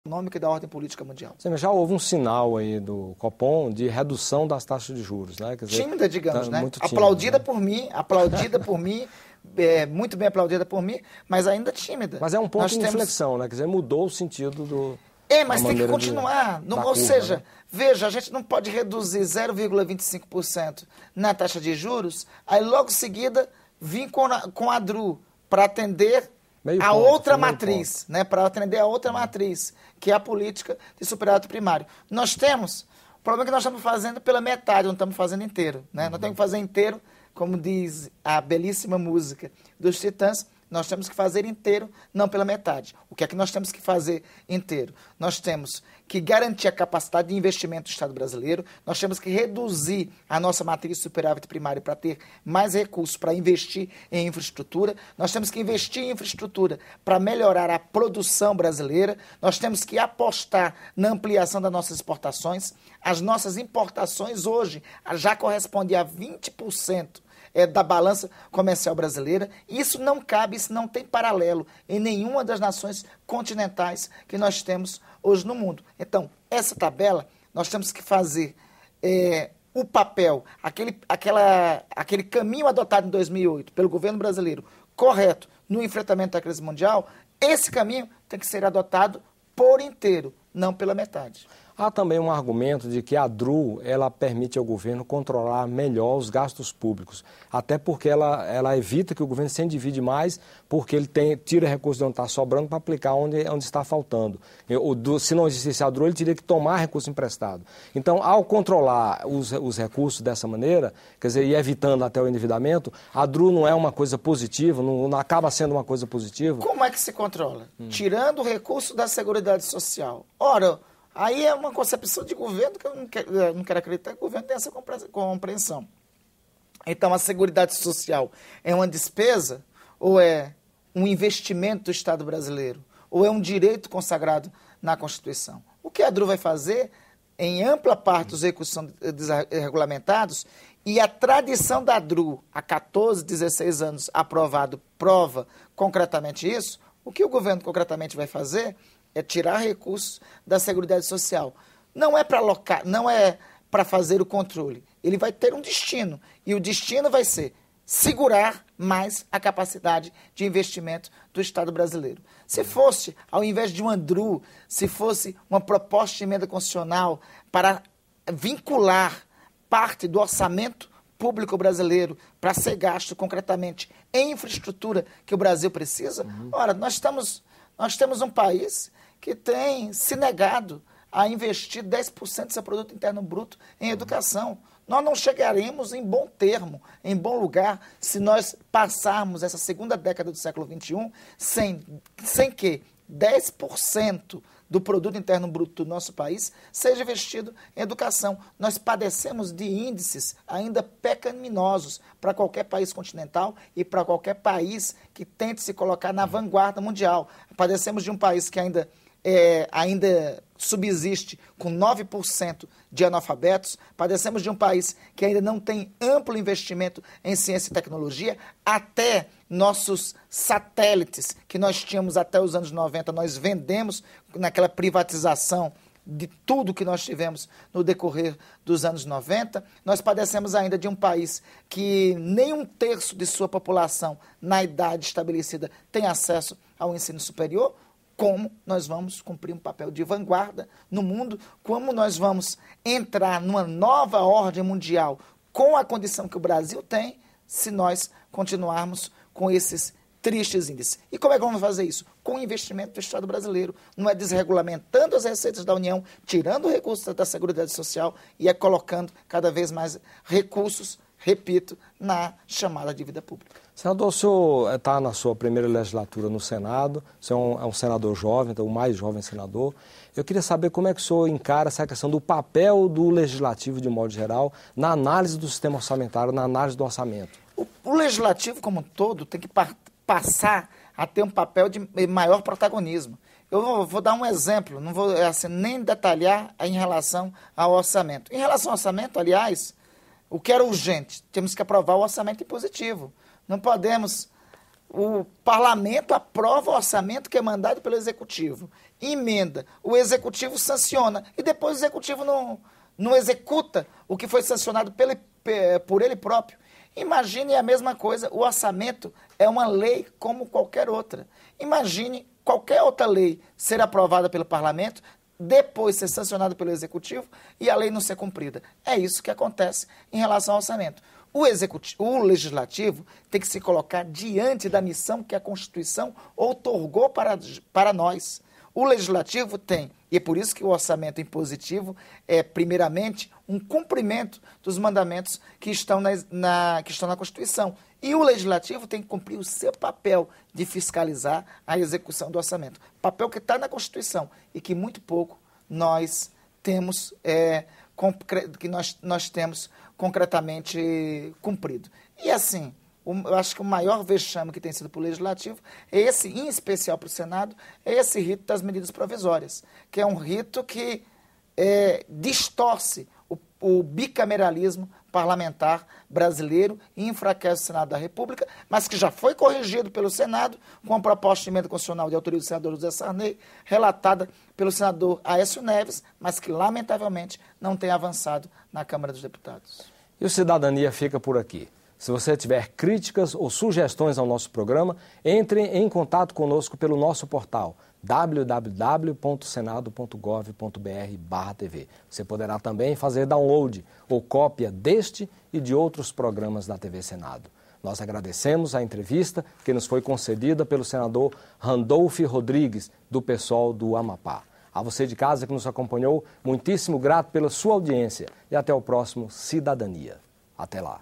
econômica e da ordem política mundial. Sim, mas já houve um sinal aí do Copom de redução das taxas de juros, né? Quer dizer, tímida, digamos, né? Muito tímida, aplaudida né? por mim, muito bem aplaudida por mim, mas ainda tímida. Mas é um ponto de inflexão, né? Quer dizer, mudou o sentido do... Mas tem que continuar. Ou seja, veja, a gente não pode reduzir 0,25% na taxa de juros, aí logo em seguida vir com a DRU para atender a outra matriz, né? Para atender a outra matriz, que é a política de superávit primário. O problema é que nós estamos fazendo pela metade, não estamos fazendo inteiro, né? Nós temos que fazer inteiro, como diz a belíssima música dos Titãs, nós temos que fazer inteiro, não pela metade. O que é que nós temos que fazer inteiro? Nós temos que garantir a capacidade de investimento do Estado brasileiro, nós temos que reduzir a nossa matriz de superávit primário para ter mais recursos para investir em infraestrutura, nós temos que investir em infraestrutura para melhorar a produção brasileira, nós temos que apostar na ampliação das nossas exportações. As nossas importações hoje já correspondem a 20% da balança comercial brasileira. Isso não cabe, isso não tem paralelo em nenhuma das nações continentais que nós temos hoje no mundo. Então, essa tabela, nós temos que fazer o papel, aquele caminho adotado em 2008 pelo governo brasileiro, correto, no enfrentamento da crise mundial, esse caminho tem que ser adotado por inteiro, não pela metade. Há também um argumento de que a DRU ela permite ao governo controlar melhor os gastos públicos, até porque ela evita que o governo se endivide mais, porque ele tira recursos de onde está sobrando para aplicar onde está faltando. Se não existisse a DRU, ele teria que tomar recurso emprestado. Então, ao controlar os recursos dessa maneira, quer dizer, e evitando até o endividamento, a DRU não é uma coisa positiva, não acaba sendo uma coisa positiva. Como é que se controla? Tirando o recurso da Seguridade Social. Ora, aí é uma concepção de governo que eu não quero acreditar que o governo tem essa compreensão. Então, a Seguridade Social é uma despesa ou é um investimento do Estado brasileiro? Ou é um direito consagrado na Constituição? O que a DRU vai fazer, em ampla parte os recursos são desregulamentados, e a tradição da DRU, há 14, 16 anos aprovado, prova concretamente isso. O que o governo concretamente vai fazer é tirar recursos da Seguridade Social. Não é para alocar, não é para fazer o controle. Ele vai ter um destino, e o destino vai ser segurar mais a capacidade de investimento do Estado brasileiro. Se fosse, ao invés de uma DRU, se fosse uma proposta de emenda constitucional para vincular parte do orçamento público brasileiro para ser gasto concretamente em infraestrutura que o Brasil precisa, ora, nós temos um país que tem se negado a investir 10% do seu produto interno bruto em educação. Nós não chegaremos em bom termo, em bom lugar, se nós passarmos essa segunda década do século XXI sem que 10% do produto interno bruto do nosso país seja investido em educação. Nós padecemos de índices ainda pecaminosos para qualquer país continental e para qualquer país que tente se colocar na vanguarda mundial. Padecemos de um país que ainda subsiste com 9% de analfabetos, padecemos de um país que ainda não tem amplo investimento em ciência e tecnologia, até nossos satélites que nós tínhamos até os anos 90, nós vendemos naquela privatização de tudo que nós tivemos no decorrer dos anos 90, nós padecemos ainda de um país que nem 1/3 de sua população na idade estabelecida tem acesso ao ensino superior. Como nós vamos cumprir um papel de vanguarda no mundo, como nós vamos entrar numa nova ordem mundial com a condição que o Brasil tem, se nós continuarmos com esses tristes índices. E como é que vamos fazer isso? Com o investimento do Estado brasileiro. Não é desregulamentando as receitas da União, tirando recursos da Seguridade Social e colocando cada vez mais recursos, repito, na chamada dívida pública. Senador, o senhor está na sua primeira legislatura no Senado, o senhor é um senador jovem, então o mais jovem senador. Eu queria saber como é que o senhor encara essa questão do papel do legislativo, de modo geral, na análise do sistema orçamentário, na análise do orçamento. O legislativo, como um todo, tem que passar a ter um papel de maior protagonismo. Eu vou dar um exemplo, não vou nem detalhar em relação ao orçamento. Em relação ao orçamento, aliás, o que era urgente? Temos que aprovar o orçamento impositivo. Não podemos O parlamento aprova o orçamento que é mandado pelo executivo, emenda, o executivo sanciona e depois o executivo não executa o que foi sancionado por ele próprio. Imagine a mesma coisa, o orçamento é uma lei como qualquer outra. Imagine qualquer outra lei ser aprovada pelo parlamento, depois ser sancionada pelo executivo e a lei não ser cumprida. É isso que acontece em relação ao orçamento. O legislativo tem que se colocar diante da missão que a Constituição outorgou para nós. O legislativo tem, e é por isso que o orçamento impositivo é, primeiramente, um cumprimento dos mandamentos que estão na Constituição. E o legislativo tem que cumprir o seu papel de fiscalizar a execução do orçamento. Papel que está na Constituição e que muito pouco nós temos, nós temos concretamente cumprido. E assim, eu acho que o maior vexame que tem sido para o Legislativo é esse, em especial para o Senado, é esse rito das medidas provisórias, que é um rito que distorce o bicameralismo parlamentar brasileiro e enfraquece o Senado da República, mas que já foi corrigido pelo Senado com a proposta de emenda constitucional de autoria do senador José Sarney, relatada pelo senador Aécio Neves, mas que, lamentavelmente, não tem avançado na Câmara dos Deputados. E o Cidadania fica por aqui. Se você tiver críticas ou sugestões ao nosso programa, entre em contato conosco pelo nosso portal www.senado.gov.br/TV. Você poderá também fazer download ou cópia deste e de outros programas da TV Senado. Nós agradecemos a entrevista que nos foi concedida pelo senador Randolfo Rodrigues, do PSOL do Amapá. A você de casa que nos acompanhou, muitíssimo grato pela sua audiência e até o próximo Cidadania. Até lá.